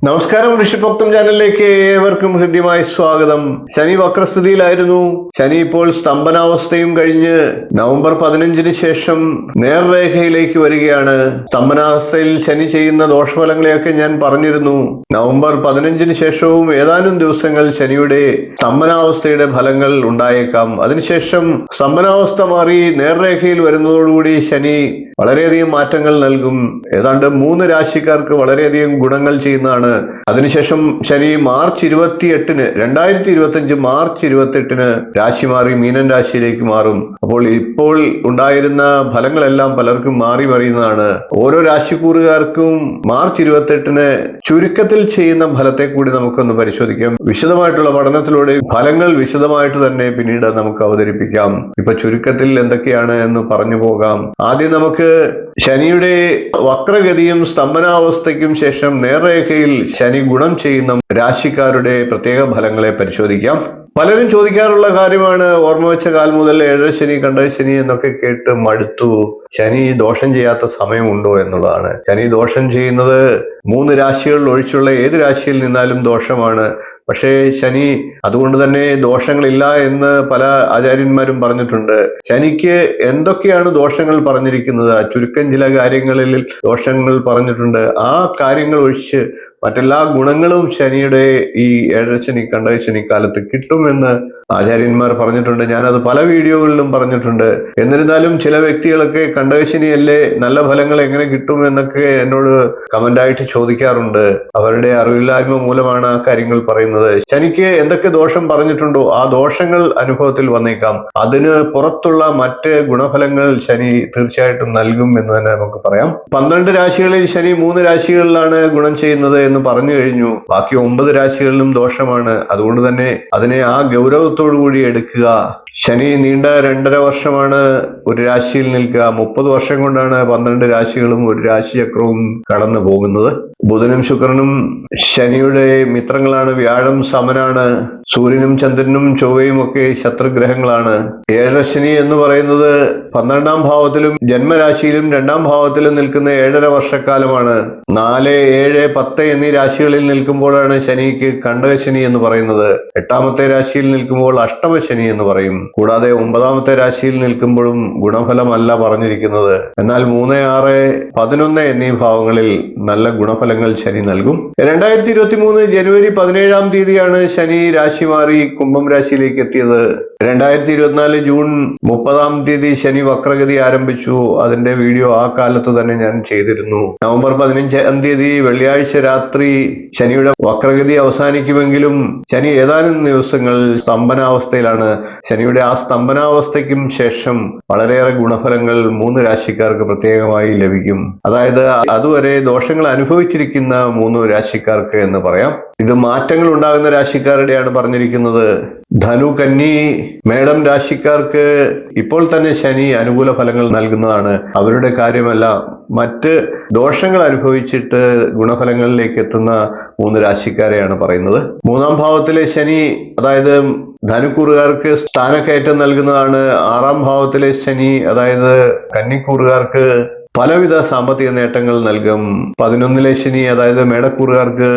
നമസ്കാരം, ഋഷിഭക്തം ചാനലിലേക്ക് ഏവർക്കും ഹൃദ്യമായ സ്വാഗതം. ശനി വക്രസ്ഥിതിയിലായിരുന്നു. ശനി ഇപ്പോൾ സ്തംഭനാവസ്ഥയും കഴിഞ്ഞ് നവംബർ 15 ശേഷം നേർരേഖയിലേക്ക് വരികയാണ്. സ്തംഭനാവസ്ഥയിൽ ശനി ചെയ്യുന്ന ദോഷഫലങ്ങളെയൊക്കെ ഞാൻ പറഞ്ഞിരുന്നു. നവംബർ 15 ശേഷവും ഏതാനും ദിവസങ്ങൾ ശനിയുടെ സ്തംഭനാവസ്ഥയുടെ ഫലങ്ങൾ ഉണ്ടായേക്കാം. അതിനുശേഷം സ്തംഭനാവസ്ഥ മാറി നേർരേഖയിൽ വരുന്നതോടുകൂടി ശനി വളരെയധികം മാറ്റങ്ങൾ നൽകും. ഏതാണ്ട് 3 രാശിക്കാർക്ക് വളരെയധികം ഗുണങ്ങൾ ചെയ്യുന്നതാണ്. അതിനുശേഷം ശനി മാർച്ച് 28-ന് 2025 മാർച്ച് 28-ന് രാശി മാറി മീനൻ രാശിയിലേക്ക് മാറും. അപ്പോൾ ഇപ്പോൾ ഉണ്ടായിരുന്ന ഫലങ്ങളെല്ലാം പലർക്കും മാറി മറിയുന്നതാണ്. ഓരോ രാശിക്കൂറുകാർക്കും മാർച്ച് 28-ന് ചുരുക്കത്തിൽ ചെയ്യുന്ന ഫലത്തെ കൂടി നമുക്കൊന്ന് പരിശോധിക്കാം. വിശദമായിട്ടുള്ള പഠനത്തിലൂടെ ഫലങ്ങൾ വിശദമായിട്ട് തന്നെ പിന്നീട് നമുക്ക് അവതരിപ്പിക്കാം. ഇപ്പൊ ചുരുക്കത്തിൽ എന്തൊക്കെയാണ് എന്ന് പറഞ്ഞു പോകാം. ആദ്യം നമുക്ക് ശനിയുടെ വക്രഗതിയും സ്തംഭനാവസ്ഥയ്ക്കും ശേഷം നേർരേഖയിൽ ശനി ഗുണം ചെയ്യുന്ന രാശിക്കാരുടെ പ്രത്യേക ഫലങ്ങളെ പരിശോധിക്കാം. പലരും ചോദിക്കാറുള്ള കാര്യമാണ്, ഓർമ്മ വെച്ച കാലം മുതൽ ഏഴരശനി കണ്ടശനി എന്നൊക്കെ കേട്ട് മടുത്തു, ശനി ദോഷം ചെയ്യാത്ത സമയമുണ്ടോ എന്നുള്ളതാണ്. ശനി ദോഷം ചെയ്യുന്നത് 3 രാശികളിൽ ഒഴിച്ചുള്ള ഏത് രാശിയിൽ നിന്നാലും ദോഷമാണ്. പക്ഷേ ശനി അതുകൊണ്ട് തന്നെ ദോഷങ്ങളില്ല എന്ന് പല ആചാര്യന്മാരും പറഞ്ഞിട്ടുണ്ട്. ശനിക്ക് എന്തൊക്കെയാണ് ദോഷങ്ങൾ പറഞ്ഞിരിക്കുന്നത്? ചുരുക്കം ചില കാര്യങ്ങളിൽ ദോഷങ്ങൾ പറഞ്ഞിട്ടുണ്ട്. ആ കാര്യങ്ങൾ ഒഴിച്ച് മറ്റെല്ലാ ഗുണങ്ങളും ശനിയുടെ ഈ ഏഴരശനി കണ്ടശനി കാലത്ത് കിട്ടുമെന്ന് ആചാര്യന്മാർ പറഞ്ഞിട്ടുണ്ട്. ഞാനത് പല വീഡിയോകളിലും പറഞ്ഞിട്ടുണ്ട്. എന്നിരുന്നാലും ചില വ്യക്തികളൊക്കെ കണ്ടശനിയല്ലേ, നല്ല ഫലങ്ങൾ എങ്ങനെ കിട്ടും എന്നൊക്കെ എന്നോട് കമന്റായിട്ട് ചോദിക്കാറുണ്ട്. അവരുടെ അറിവില്ലായ്മ മൂലമാണ് ആ കാര്യങ്ങൾ പറയുന്നത്. ശനിക്ക് എന്തൊക്കെ ദോഷം പറഞ്ഞിട്ടുണ്ടോ ആ ദോഷങ്ങൾ അനുഭവത്തിൽ വന്നേക്കാം. അതിന് പുറത്തുള്ള മറ്റ് ഗുണഫലങ്ങൾ ശനി തീർച്ചയായിട്ടും നൽകും എന്ന് തന്നെ നമുക്ക് പറയാം. 12 രാശികളിൽ ശനി 3 രാശികളിലാണ് ഗുണം ചെയ്യുന്നത് എന്ന് പറഞ്ഞു കഴിഞ്ഞു. ബാക്കി 9 രാശികളിലും ദോഷമാണ്. അതുകൊണ്ട് തന്നെ അതിനെ ആ ഗൗരവത്തോടു കൂടി എടുക്കുക. ശനി നീണ്ട 2.5 വർഷമാണ് ഒരു രാശിയിൽ നിൽക്കുക. 30 വർഷം കൊണ്ടാണ് 12 രാശികളും ഒരു രാശിചക്രവും കടന്നു പോകുന്നത്. ബുധനും ശുക്രനും ശനിയുടെ മിത്രങ്ങളാണ്. വ്യാഴം സമനാണ്. സൂര്യനും ചന്ദ്രനും ചൊവ്വയും ഒക്കെ ശത്രുഗ്രഹങ്ങളാണ്. ഏഴരശനി എന്ന് പറയുന്നത് 12-ാം ഭാവത്തിലും ജന്മരാശിയിലും 2-ാം ഭാവത്തിലും നിൽക്കുന്ന 7.5 വർഷക്കാലമാണ്. 4, 7, 10 എന്നീ രാശികളിൽ നിൽക്കുമ്പോഴാണ് ശനിക്ക് കണ്ടകശനി എന്ന് പറയുന്നത്. 8-ാമത്തെ രാശിയിൽ നിൽക്കുമ്പോൾ അഷ്ടമശനി എന്ന് പറയും. കൂടാതെ 9-ാമത്തെ രാശിയിൽ നിൽക്കുമ്പോഴും ഗുണഫലമല്ല പറഞ്ഞിരിക്കുന്നത്. എന്നാൽ 3, 6, 11 എന്നീ ഭാവങ്ങളിൽ നല്ല ഗുണഫലങ്ങൾ ശനി നൽകും. 2023 ജനുവരി 17-ാം തീയതിയാണ് ശനി രാശി മാറി കുംഭം രാശിയിലേക്ക് എത്തിയത്. 2024 ജൂൺ 30-ാം തീയതി ശനി വക്രഗതി ആരംഭിച്ചു. അതിന്റെ വീഡിയോ ആ കാലത്ത് തന്നെ ഞാൻ ചെയ്തിരുന്നു. നവംബർ 15-ാം തീയതി വെള്ളിയാഴ്ച രാത്രി ശനിയുടെ വക്രഗതി അവസാനിക്കുമെങ്കിലും ശനി ഏതാനും ദിവസങ്ങൾ സ്തംഭനാവസ്ഥയിലാണ്. ശനിയുടെ ആ സ്തംഭനാവസ്ഥയ്ക്കും ശേഷം വളരെയേറെ ഗുണഫലങ്ങൾ 3 രാശിക്കാർക്ക് പ്രത്യേകമായി ലഭിക്കും. അതായത് അതുവരെ ദോഷങ്ങൾ അനുഭവിച്ചിരിക്കുന്ന 3 രാശിക്കാർക്ക് എന്ന് പറയാം. ഇത് മാറ്റങ്ങൾ ഉണ്ടാകുന്ന രാശിക്കാരുടെയാണ് പറഞ്ഞിരിക്കുന്നത്. ധനു, കന്നി, മേടം രാശിക്കാർക്ക് ഇപ്പോൾ തന്നെ ശനി അനുകൂല ഫലങ്ങൾ നൽകുന്നതാണ്. അവരുടെ കാര്യമല്ല, മറ്റ് ദോഷങ്ങൾ അനുഭവിച്ചിട്ട് ഗുണഫലങ്ങളിലേക്ക് എത്തുന്ന 3 രാശിക്കാരെയാണ് പറയുന്നത്. 3-ാം ഭാവത്തിലെ ശനി, അതായത് ധനുക്കൂറുകാർക്ക് സ്ഥാനക്കയറ്റം നൽകുന്നതാണ്. 6-ാം ഭാവത്തിലെ ശനി, അതായത് കന്നിക്കൂറുകാർക്ക് പലവിധ സാമ്പത്തിക നേട്ടങ്ങൾ നൽകും. 11-ലെ ശനി, അതായത് മേടക്കൂറുകാർക്ക്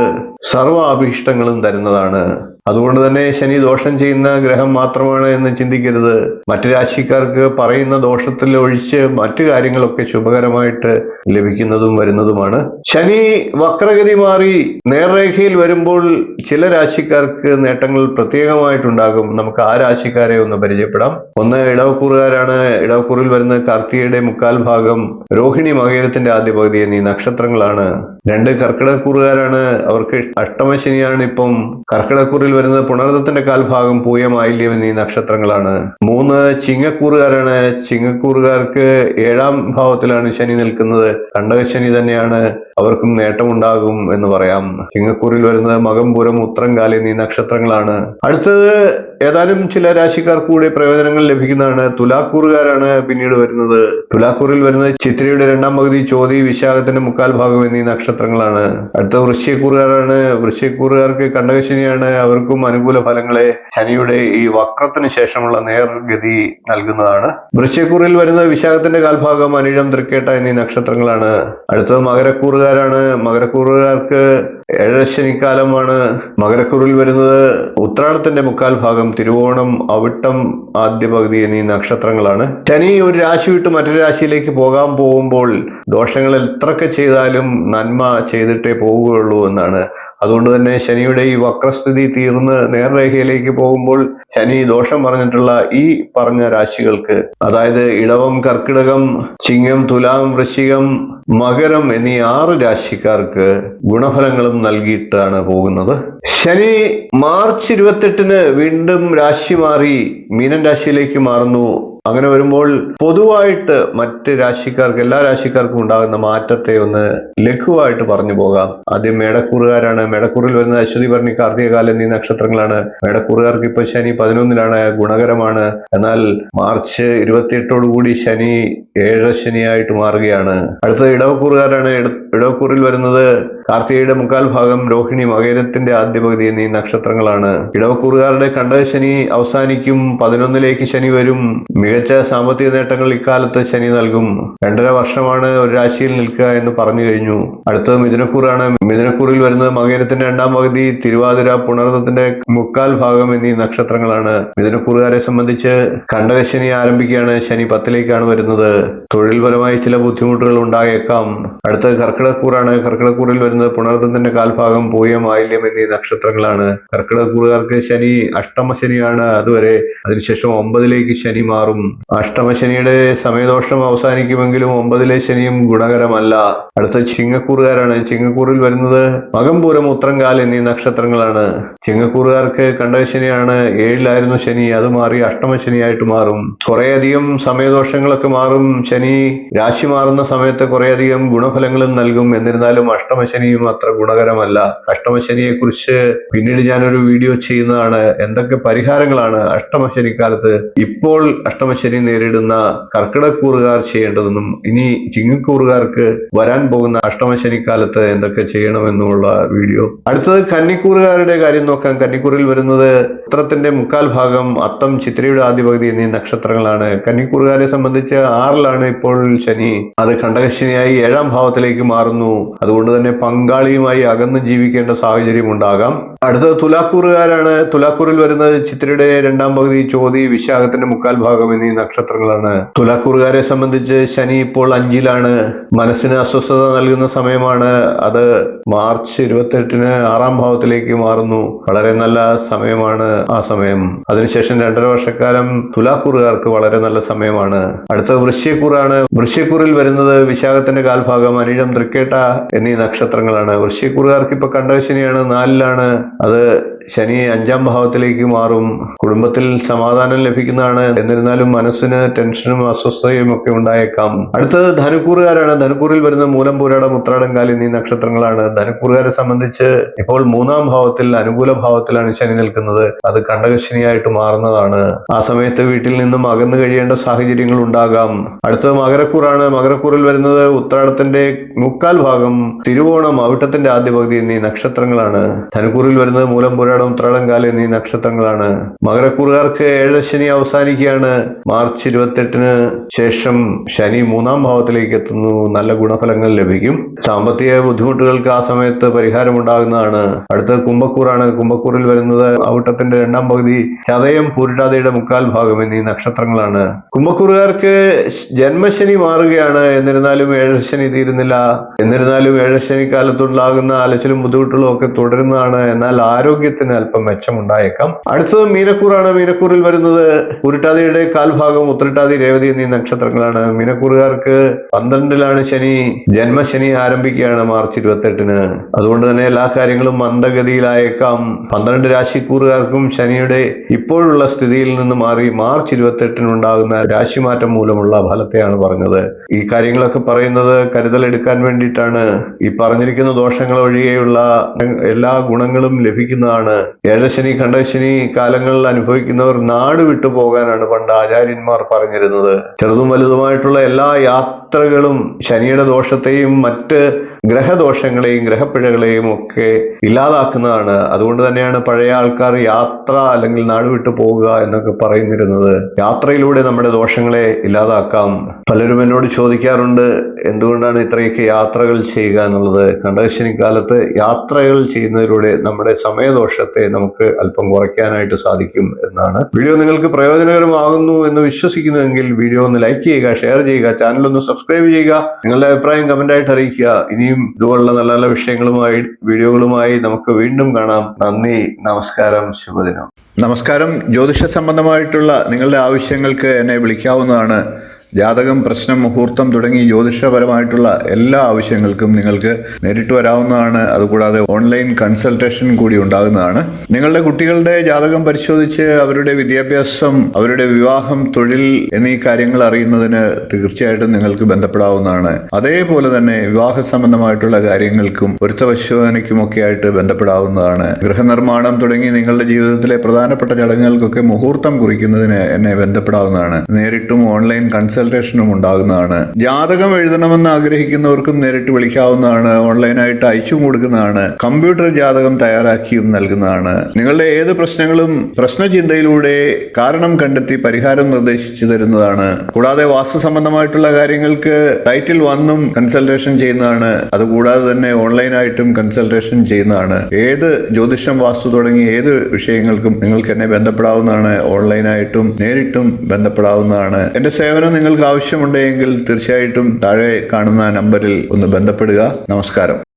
സർവ്വ അഭീഷ്ടങ്ങളും തരുന്നതാണ്. അതുകൊണ്ട് തന്നെ ശനി ദോഷം ചെയ്യുന്ന ഗ്രഹം മാത്രമാണ് എന്ന് ചിന്തിക്കരുത്. മറ്റു രാശിക്കാർക്ക് പറയുന്ന ദോഷത്തിൽ ഒഴിച്ച് മറ്റു കാര്യങ്ങളൊക്കെ ശുഭകരമായിട്ട് ലഭിക്കുന്നതും വരുന്നതുമാണ്. ശനി വക്രഗതി മാറി നേർരേഖയിൽ വരുമ്പോൾ ചില രാശിക്കാർക്ക് നേട്ടങ്ങൾ പ്രത്യേകമായിട്ടുണ്ടാകും. നമുക്ക് ആ രാശിക്കാരെ ഒന്ന് പരിചയപ്പെടാം. ഒന്ന് ഇടവക്കൂറുകാരാണ്. ഇടവക്കൂറിൽ വരുന്ന കാർത്തികയുടെ 1/4 ഭാഗം, രോഹിണി മകേരത്തിന്റെ ആദ്യ പകുതി എന്നീ നക്ഷത്രങ്ങളാണ്. 2 കർക്കിടകക്കൂറുകാരാണ്. അവർക്ക് അഷ്ടമശനിയാണ് ഇപ്പം. കർക്കിടക്കൂറിൽ വരുന്നത് പുണർദത്തിന്റെ 1/4 ഭാഗം, പൂയം, ആയില്യം എന്നീ നക്ഷത്രങ്ങളാണ്. 3 ചിങ്ങക്കൂറുകാരാണ്. ചിങ്ങക്കൂറുകാർക്ക് 7-ാം ഭാവത്തിലാണ് ശനി നിൽക്കുന്നത്. കണ്ടകശനി തന്നെയാണ്. അവർക്കും നേട്ടമുണ്ടാകും എന്ന് പറയാം. ചിങ്ങക്കൂറിൽ വരുന്നത് മകം, പൂരം, ഉത്രം, കാലി എന്നീ നക്ഷത്രങ്ങളാണ്. അടുത്തത് ഏതാനും ചില രാശിക്കാർക്ക് കൂടി പ്രയോജനങ്ങൾ ലഭിക്കുന്നതാണ്. തുലാക്കൂറുകാരാണ് പിന്നീട് വരുന്നത്. തുലാക്കൂറിൽ വരുന്നത് ചിത്രയുടെ 2-ാം പകുതി, ചോതി, വിശാഖത്തിന്റെ 1/4 ഭാഗം എന്നീ നക്ഷത്രങ്ങളാണ്. അടുത്ത വൃശ്ചികക്കൂറുകാരാണ്. വൃശ്ചികക്കൂറുകാർക്ക് കണ്ടകശനിയാണ്. അവർക്കും അനുകൂല ഫലങ്ങളെ ശനിയുടെ ഈ വക്രത്തിന് ശേഷമുള്ള നേർഗതി നൽകുന്നതാണ്. വൃശ്ചികക്കൂറിൽ വരുന്നത് വിശാഖത്തിന്റെ 1/4 ഭാഗം, അനിഴം, തൃക്കേട്ട എന്നീ നക്ഷത്രങ്ങളാണ്. അടുത്തത് മകരക്കൂറുകാരാണ്. മകരക്കൂറുകാർക്ക് ഏഴരശനിക്കാലമാണ്. മകരക്കുറിൽ വരുന്നത് ഉത്രാടത്തിന്റെ മുക്കാൽ ഭാഗം, തിരുവോണം, അവിട്ടം ആദ്യ പകുതി എന്നീ നക്ഷത്രങ്ങളാണ്. ശനി ഒരു രാശി വിട്ട് മറ്റൊരു രാശിയിലേക്ക് പോകുമ്പോൾ ദോഷങ്ങൾ എത്രയൊക്കെ ചെയ്താലും നന്മ ചെയ്തിട്ടേ പോവുകയുള്ളൂ എന്നാണ്. അതുകൊണ്ട് തന്നെ ശനിയുടെ ഈ വക്രസ്ഥിതി തീർന്ന് നേർരേഖയിലേക്ക് പോകുമ്പോൾ ശനി ദോഷം പറഞ്ഞിട്ടുള്ള ഈ പറഞ്ഞ രാശികൾക്ക്, അതായത് ഇടവം, കർക്കിടകം, ചിങ്ങം, തുലാം, വൃശ്ചികം, മകരം എന്നീ 6 രാശിക്കാർക്ക് ഗുണഫലങ്ങളും നൽകിയിട്ടാണ് പോകുന്നത്. ശനി മാർച്ച് 28-ന് വീണ്ടും രാശി മാറി മീനൻ രാശിയിലേക്ക് മാറുന്നു. അങ്ങനെ വരുമ്പോൾ പൊതുവായിട്ട് മറ്റ് രാശിക്കാർക്ക്, എല്ലാ രാശിക്കാർക്കും ഉണ്ടാകുന്ന മാറ്റത്തെ ഒന്ന് ലഘുവായിട്ട് പറഞ്ഞു പോകാം. ആദ്യം മേടക്കൂറുകാരാണ്. മേടക്കൂറിൽ വരുന്ന അശ്വതി, ഭരണി, കാർത്തികകാലം എന്നീ നക്ഷത്രങ്ങളാണ്. മേടക്കൂറുകാർക്ക് ഇപ്പൊ ശനി 11-ലാണ്, ഗുണകരമാണ്. എന്നാൽ മാർച്ച് 28-ഓടുകൂടി ശനി ഏഴരശനിയായിട്ട് മാറുകയാണ്. അടുത്തത് ഇടവക്കൂറുകാരാണ്. ഇടവക്കൂറിൽ വരുന്നത് കാർത്തികയുടെ മുക്കാൽ ഭാഗം, രോഹിണി, മകരത്തിന്റെ ആദ്യ പകുതി എന്നീ നക്ഷത്രങ്ങളാണ്. ഇടവക്കൂറുകാരുടെ കണ്ടകശനി അവസാനിക്കും. 11-ലേക്ക് ശനി വരും. മികച്ച സാമ്പത്തിക നേട്ടങ്ങൾ ഇക്കാലത്ത് ശനി നൽകും. 2.5 വർഷമാണ് ഒരു രാശിയിൽ നിൽക്കുക എന്ന് പറഞ്ഞു കഴിഞ്ഞു. അടുത്തത് മിഥുനക്കൂറാണ്. മിഥുനക്കൂറിൽ വരുന്നത് മകരത്തിന്റെ 2-ാം പകുതി, തിരുവാതിര, പുണർന്നത്തിന്റെ മുക്കാൽ ഭാഗം എന്നീ നക്ഷത്രങ്ങളാണ്. മിഥുനക്കൂറുകാരെ സംബന്ധിച്ച് കണ്ടകശനി ആരംഭിക്കുകയാണ്. ശനി 10-ലേക്കാണ് വരുന്നത്. തൊഴിൽപരമായി ചില ബുദ്ധിമുട്ടുകൾ ഉണ്ടായേക്കാം. അടുത്തത് കർക്കിടക്കൂറാണ്. കർക്കിടക്കൂറിൽ വരുന്നത് പുണർന്നത്തിന്റെ കാൽഭാഗം, പൂയം, ആയില്യം എന്നീ നക്ഷത്രങ്ങളാണ്. കർക്കിടക്കൂറുകാർക്ക് ശനി അഷ്ടമശനിയാണ് അതുവരെ. അതിനുശേഷം 9-ലേക്ക് ശനി മാറും. അഷ്ടമശനിയുടെ സമയദോഷം അവസാനിക്കുമെങ്കിലും 9-ലെ ശനിയും ഗുണകരമല്ല. അടുത്ത ചിങ്ങക്കൂറുകാരാണ്. ചിങ്ങക്കൂറിൽ വരുന്നത് മകം, പൂരം, ഉത്രങ്കാൽ എന്നീ നക്ഷത്രങ്ങളാണ്. ചിങ്ങക്കൂറുകാർക്ക് കണ്ടകശനിയാണ്. 7-ലായിരുന്നു ശനി, അത് മാറി അഷ്ടമശനിയായിട്ട് മാറും. കുറേയധികം സമയദോഷങ്ങളൊക്കെ മാറും. ശനി രാശി മാറുന്ന സമയത്ത് കുറേയധികം ഗുണഫലങ്ങളും നൽകും. എന്നിരുന്നാലും അഷ്ടമശനിയും അത്ര ഗുണകരമല്ല. അഷ്ടമശനിയെ കുറിച്ച് പിന്നീട് ഞാനൊരു വീഡിയോ ചെയ്യുന്നതാണ്. എന്തൊക്കെ പരിഹാരങ്ങളാണ് അഷ്ടമശനിക്കാലത്ത് ഇപ്പോൾ അഷ്ടമശനി നേരിടുന്ന കർക്കിടക്കൂറുകാർ ചെയ്യേണ്ടതെന്നും ഇനി ചിങ്ങക്കൂറുകാർക്ക് വരാൻ പോകുന്ന അഷ്ടമശനിക്കാലത്ത് എന്തൊക്കെ ചെയ്യണമെന്നുമുള്ള വീഡിയോ. അടുത്തത് കന്നിക്കൂറുകാരുടെ കാര്യം നോക്കാം. കന്നിക്കൂറിൽ വരുന്നത് ഉത്രത്തിന്റെ മുക്കാൽ ഭാഗം, അത്തം, ചിത്രയുടെ ആദ്യ പകുതി എന്നീ നക്ഷത്രങ്ങളാണ്. കന്നിക്കൂറുകാരെ സംബന്ധിച്ച് 6-ലാണ് ഇപ്പോൾ ശനി. അത് കണ്ടകശനിയായി 7-ാം ഭാവത്തിലേക്ക് മാറുന്നു. അതുകൊണ്ട് തന്നെ പങ്കാളിയുമായി അകന്ന് ജീവിക്കേണ്ട സാഹചര്യം ഉണ്ടാകാം. അടുത്തത് തുലാക്കൂറുകാരാണ്. തുലാക്കൂറിൽ വരുന്നത് ചിത്രയുടെ 2-ാം പകുതി, ചോതി, വിശാഖത്തിന്റെ മുക്കാൽ ഭാഗം എന്നീ നക്ഷത്രങ്ങളാണ്. തുലാക്കൂറുകാരെ സംബന്ധിച്ച് ശനി ഇപ്പോൾ 5-ലാണ്. മനസ്സിന് അസ്വസ്ഥത നൽകുന്ന സമയമാണ്. അത് മാർച്ച് 28-ന് 6-ാം ഭാവത്തിലേക്ക് മാറുന്നു. വളരെ നല്ല സമയമാണ് ആ സമയം. അതിനുശേഷം 2.5 വർഷക്കാലം തുലാക്കൂറുകാർക്ക് വളരെ നല്ല സമയമാണ്. അടുത്തത് വൃശ്ചികക്കൂറാണ്. വൃശ്ചികക്കൂറിൽ വരുന്നത് വിശാഖത്തിന്റെ കാൽഭാഗം, അനിഴം, തൃക്കേട്ട എന്നീ നക്ഷത്രങ്ങളാണ്. വൃശ്ചികക്കൂറുകാർക്ക് ഇപ്പൊ കണ്ടകശനിയാണ്, 4-ലാണ്. അത് ശനി 5-ാം ഭാവത്തിലേക്ക് മാറും. കുടുംബത്തിൽ സമാധാനം ലഭിക്കുന്നതാണ്. എന്നിരുന്നാലും മനസ്സിന് ടെൻഷനും അസ്വസ്ഥതയും ഒക്കെ ഉണ്ടായേക്കാം. അടുത്തത് ധനുക്കൂറുകാരാണ്. ധനുക്കൂറിൽ വരുന്ന മൂലം, പൂരാടം, ഉത്രാടം, കാലം എന്നീ നക്ഷത്രങ്ങളാണ്. ധനുക്കൂറുകാരെ സംബന്ധിച്ച് ഇപ്പോൾ 3-ാം ഭാവത്തിൽ, അനുകൂല ഭാവത്തിലാണ് ശനി നിൽക്കുന്നത്. അത് കണ്ടകശനിയായിട്ട് മാറുന്നതാണ്. ആ സമയത്ത് വീട്ടിൽ നിന്നും അകന്നു കഴിയേണ്ട സാഹചര്യങ്ങൾ ഉണ്ടാകാം. അടുത്തത് മകരക്കൂറാണ്. മകരക്കൂറിൽ വരുന്നത് ഉത്രാടത്തിന്റെ മുക്കാൽ ഭാഗം, തിരുവോണം, അവിട്ടത്തിന്റെ ആദ്യ പകുതി എന്നീ നക്ഷത്രങ്ങളാണ്. ധനുക്കൂറിൽ വരുന്നത് മൂലം, പൂരാടം, ഉത്രാടം, കാലം എന്നീ നക്ഷത്രങ്ങളാണ്. മകരക്കൂറുകാർക്ക് ഏഴരശനി അവസാനിക്കുകയാണ്. മാർച്ച് 28-ന് ശേഷം ശനി 3-ാം ഭാവത്തിലേക്ക് എത്തുന്നു. നല്ല ഗുണഫലങ്ങൾ ലഭിക്കും. സാമ്പത്തിക ബുദ്ധിമുട്ടുകൾക്ക് ആ സമയത്ത് പരിഹാരമുണ്ടാകുന്നതാണ്. അടുത്തത് കുംഭക്കൂറാണ്. കുംഭക്കൂറിൽ വരുന്നത് അവിട്ടത്തിന്റെ 2-ാം പകുതി, ചതയം, പൂരിട്ടാതിയുടെ മുക്കാൽ ഭാഗം എന്നീ നക്ഷത്രങ്ങളാണ്. കുംഭക്കൂറുകാർക്ക് ജന്മശനി മാറുകയാണ്. എന്നിരുന്നാലും ഏഴരശനി തീരുന്നില്ല. എന്നിരുന്നാലും ഏഴരശനി കാലത്തുണ്ടാകുന്ന അലച്ചിലും ബുദ്ധിമുട്ടുകളും ഒക്കെ തുടരുന്നതാണ്. എന്നാൽ ആരോഗ്യത്തിന് അല്പം മെച്ചമുണ്ടായേക്കാം. അടുത്തത് മീനക്കൂറാണ്. മീനക്കൂറിൽ വരുന്നത് പൂരിട്ടാതിയുടെ കാൽഭാഗം, ഉത്രട്ടാതി, രേവതി എന്നീ നക്ഷത്രങ്ങളാണ്. മീനക്കൂറുകാർക്ക് 12-ലാണ് ശനി. ജന്മശനി ആരംഭിക്കുകയാണ് മാർച്ച് 28-ന്. അതുകൊണ്ട് തന്നെ എല്ലാ കാര്യങ്ങളും മന്ദഗതിയിലായേക്കാം. 12 രാശിക്കൂറുകാർക്കും ശനിയുടെ ഇപ്പോഴുള്ള സ്ഥിതിയിൽ നിന്ന് മാറി മാർച്ച് 28-നുണ്ടാകുന്ന രാശിമാറ്റം മൂലമുള്ള ഫലത്തെയാണ് പറഞ്ഞത്. ഈ കാര്യങ്ങളൊക്കെ പറയുന്നത് കരുതലെടുക്കാൻ വേണ്ടിയിട്ടാണ്. ഈ പറഞ്ഞിരിക്കുന്ന ദോഷങ്ങൾ ഒഴികെയുള്ള എല്ലാ ഗുണങ്ങളും ലഭിക്കുന്നതാണ്. ഏഴശനി, കണ്ടശനി കാലങ്ങളിൽ അനുഭവിക്കുന്നവർ നാട് വിട്ടു പോകാനാണ് പണ്ട് ആചാര്യന്മാർ പറഞ്ഞിരുന്നത്. ചെറുതും വലുതുമായിട്ടുള്ള എല്ലാ യാത്രകളും ശനിയുടെ ദോഷത്തെയും മറ്റ് ഗ്രഹദോഷങ്ങളെയും ഗ്രഹപ്പിഴകളെയും ഒക്കെ ഇല്ലാതാക്കുന്നതാണ്. അതുകൊണ്ട് തന്നെയാണ് പഴയ ആൾക്കാർ യാത്ര അല്ലെങ്കിൽ നാട് വിട്ടു പോവുക എന്നൊക്കെ പറയുന്നിരുന്നത്. യാത്രയിലൂടെ നമ്മുടെ ദോഷങ്ങളെ ഇല്ലാതാക്കാം. പലരും എന്നോട് ചോദിക്കാറുണ്ട്, എന്തുകൊണ്ടാണ് ഇത്രയൊക്കെ യാത്രകൾ ചെയ്യുക എന്നുള്ളത്. കണ്ടകശനിക്കാലത്ത് യാത്രകൾ ചെയ്യുന്നതിലൂടെ നമ്മുടെ സമയദോഷത്തെ നമുക്ക് അല്പം കുറയ്ക്കാനായിട്ട് സാധിക്കും എന്നാണ്. വീഡിയോ നിങ്ങൾക്ക് പ്രയോജനകരമാകുന്നു എന്ന് വിശ്വസിക്കുന്നുവെങ്കിൽ വീഡിയോ ഒന്ന് ലൈക്ക് ചെയ്യുക, ഷെയർ ചെയ്യുക, ചാനൽ ഒന്ന് സബ്സ്ക്രൈബ് ചെയ്യുക, നിങ്ങളുടെ അഭിപ്രായം കമന്റായിട്ട് അറിയിക്കുക. ഇനിയും ഇതുപോലുള്ള നല്ല നല്ല വീഡിയോകളുമായി നമുക്ക് വീണ്ടും കാണാം. നന്ദി, നമസ്കാരം, ശുഭദിനം. നമസ്കാരം. ജ്യോതിഷ സംബന്ധമായിട്ടുള്ള നിങ്ങളുടെ ആവശ്യങ്ങൾക്ക് എന്നെ വിളിക്കാവുന്നതാണ്. ജാതകം, പ്രശ്നം, മുഹൂർത്തം തുടങ്ങി ജ്യോതിഷപരമായിട്ടുള്ള എല്ലാ ആവശ്യങ്ങൾക്കും നിങ്ങൾക്ക് നേരിട്ട് വരാവുന്നതാണ്. അതുകൂടാതെ ഓൺലൈൻ കൺസൾട്ടേഷൻ കൂടി ഉണ്ടാകുന്നതാണ്. നിങ്ങളുടെ കുട്ടികളുടെ ജാതകം പരിശോധിച്ച് അവരുടെ വിദ്യാഭ്യാസം, അവരുടെ വിവാഹം, തൊഴിൽ എന്നീ കാര്യങ്ങൾ അറിയുന്നതിന് തീർച്ചയായിട്ടും നിങ്ങൾക്ക് ബന്ധപ്പെടാവുന്നതാണ്. അതേപോലെ തന്നെ വിവാഹ സംബന്ധമായിട്ടുള്ള കാര്യങ്ങൾക്കും പൊരുത്തപരിശോധനയ്ക്കുമൊക്കെ ആയിട്ട് ബന്ധപ്പെടാവുന്നതാണ്. ഗൃഹനിർമ്മാണം തുടങ്ങി നിങ്ങളുടെ ജീവിതത്തിലെ പ്രധാനപ്പെട്ട ചടങ്ങുകൾക്കൊക്കെ മുഹൂർത്തം കുറിക്കുന്നതിന് എന്നെ ബന്ധപ്പെടാവുന്നതാണ്. നേരിട്ടും ഓൺലൈൻ കൺസൾട്ടേഷനും ഉണ്ടാകുന്നതാണ്. ജാതകം എഴുതണമെന്ന് ആഗ്രഹിക്കുന്നവർക്കും നേരിട്ട് വിളിക്കാവുന്നതാണ്. ഓൺലൈനായിട്ട് അയച്ചു കൊടുക്കുന്നതാണ്. കമ്പ്യൂട്ടർ ജാതകം തയ്യാറാക്കിയും നൽകുന്നതാണ്. നിങ്ങളുടെ ഏത് പ്രശ്നങ്ങളും പ്രശ്നചിന്തയിലൂടെ കാരണം കണ്ടെത്തി പരിഹാരം നിർദ്ദേശിച്ചു തരുന്നതാണ്. കൂടാതെ വാസ്തു സംബന്ധമായിട്ടുള്ള കാര്യങ്ങൾക്ക് ടൈറ്റിൽ വന്നും കൺസൾട്ടേഷൻ ചെയ്യുന്നതാണ്. അതുകൂടാതെ തന്നെ ഓൺലൈനായിട്ടും കൺസൾട്ടേഷൻ ചെയ്യുന്നതാണ്. ഏത് ജ്യോതിഷം, വാസ്തു തുടങ്ങി ഏത് വിഷയങ്ങൾക്കും നിങ്ങൾക്ക് എന്നെ ബന്ധപ്പെടാവുന്നതാണ്. ഓൺലൈനായിട്ടും നേരിട്ടും ബന്ധപ്പെടാവുന്നതാണ്. എന്റെ സേവനം നിങ്ങൾക്ക് ആവശ്യമുണ്ടെങ്കിൽ തീർച്ചയായിട്ടും താഴെ കാണുന്ന നമ്പറിൽ ഒന്ന് ബന്ധപ്പെടുക. നമസ്കാരം.